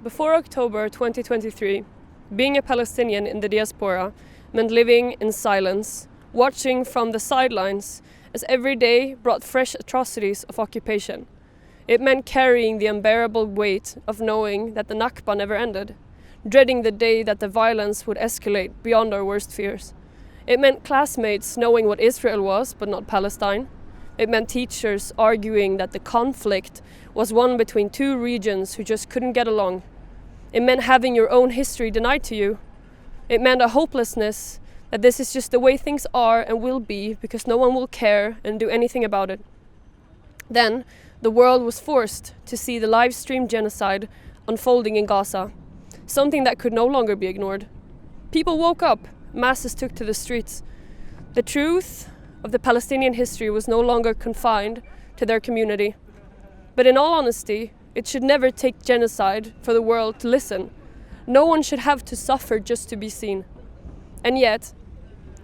Before October 2023, being a Palestinian in the diaspora meant living in silence, watching from the sidelines as every day brought fresh atrocities of occupation. It meant carrying the unbearable weight of knowing that the Nakba never ended, dreading the day that the violence would escalate beyond our worst fears. It meant classmates knowing what Israel was, but not Palestine. It meant teachers arguing that the conflict was one between two regions who just couldn't get along. It meant having your own history denied to you. It meant a hopelessness that this is just the way things are and will be because no one will care and do anything about it. Then, the world was forced to see the live-streamed genocide unfolding in Gaza, something that could no longer be ignored. People woke up, masses took to the streets. The truth of the Palestinian history was no longer confined to their community. But in all honesty, it should never take genocide for the world to listen. No one should have to suffer just to be seen. And yet,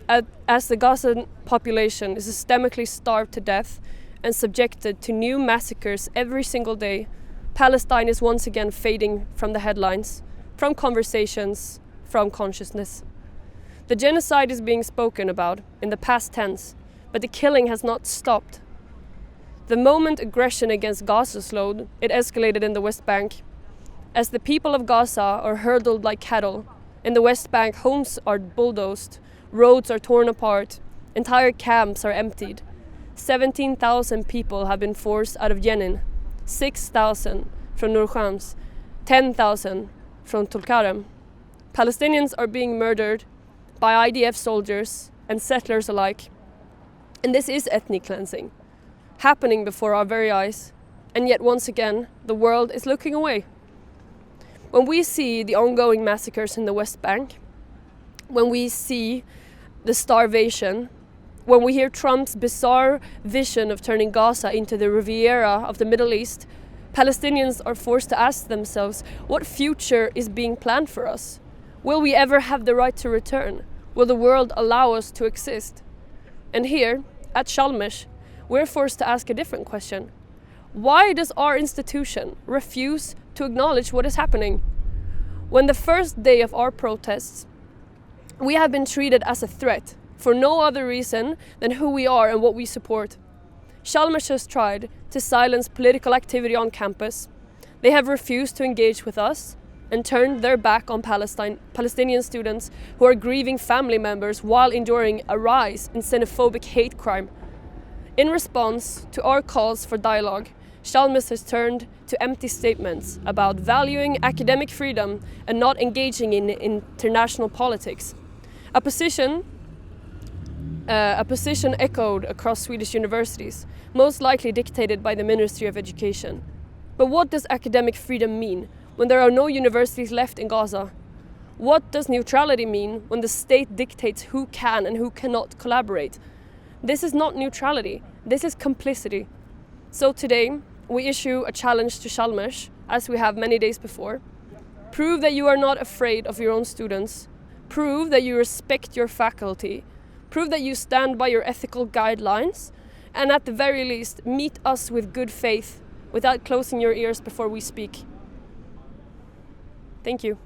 as the Gazan population is systemically starved to death and subjected to new massacres every single day, Palestine is once again fading from the headlines, from conversations, from consciousness. The genocide is being spoken about in the past tense, but the killing has not stopped. The moment aggression against Gaza slowed, it escalated in the West Bank. As the people of Gaza are hurdled like cattle, in the West Bank homes are bulldozed, roads are torn apart, entire camps are emptied. 17,000 people have been forced out of Jenin, 6,000 from Nur Shams, 10,000 from Tulkarem. Palestinians are being murdered by IDF soldiers and settlers alike. And this is ethnic cleansing, happening before our very eyes, and yet once again the world is looking away. When we see the ongoing massacres in the West Bank, when we see the starvation, when we hear Trump's bizarre vision of turning Gaza into the Riviera of the Middle East, Palestinians are forced to ask themselves, what future is being planned for us? Will we ever have the right to return? Will the world allow us to exist? And here, at Chalmers, we're forced to ask a different question. Why does our institution refuse to acknowledge what is happening? When the first day of our protests, we have been treated as a threat for no other reason than who we are and what we support. Chalmers has tried to silence political activity on campus. They have refused to engage with us and turned their back on Palestinian students who are grieving family members while enduring a rise in xenophobic hate crime. In response to our calls for dialogue, Chalmers has turned to empty statements about valuing academic freedom and not engaging in international politics. A position echoed across Swedish universities, most likely dictated by the Ministry of Education. But what does academic freedom mean when there are no universities left in Gaza? What does neutrality mean when the state dictates who can and who cannot collaborate? This is not neutrality, this is complicity. So today, we issue a challenge to Chalmers, as we have many days before. Prove that you are not afraid of your own students. Prove that you respect your faculty. Prove that you stand by your ethical guidelines. And at the very least, meet us with good faith, without closing your ears before we speak. Thank you.